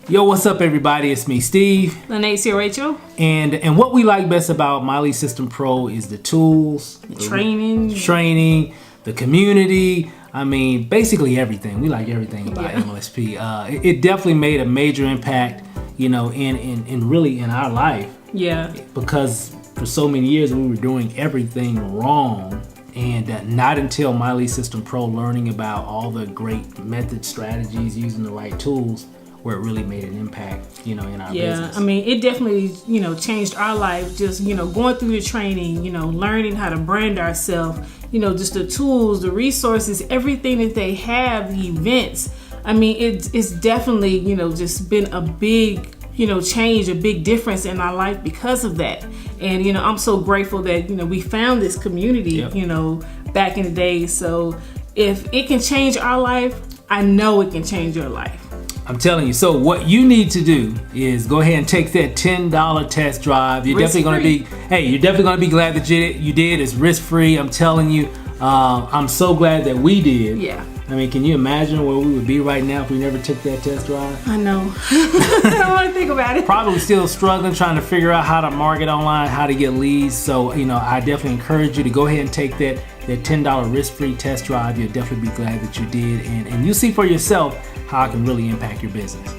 Yo, what's up everybody? It's me, Steve. Lanae's here, Rachel. And what we like best about My Lead System Pro is the tools, the training, the community. I mean, basically everything. We like everything about MLSP. It definitely made a major impact, you know, in really in our life. Yeah. Because for so many years we were doing everything wrong. And not until My Lead System Pro, learning about all the great method strategies, using the right tools, where it really made an impact, you know, in our business. I mean, it definitely, you know, changed our life. Just, you know, going through the training, you know, learning how to brand ourselves, you know, just the tools, the resources, everything that they have, the events. I mean, it's definitely, you know, just been a big, you know, change, a big difference in our life because of that. And, you know, I'm so grateful that, you know, we found this community, you know, back in the day. So if it can change our life, I know it can change your life. I'm telling you. So what you need to do is go ahead and take that $10 test drive. You're definitely going to be, you're definitely going to be glad that you did. It's risk-free. I'm telling you. I'm so glad that we did. Yeah. I mean, can you imagine where we would be right now if we never took that test drive? I know. I don't want to think about it. Probably still struggling, trying to figure out how to market online, how to get leads. So, you know, I definitely encourage you to go ahead and take that $10 risk-free test drive. You'll definitely be glad that you did. And you'll see for yourself how it can really impact your business.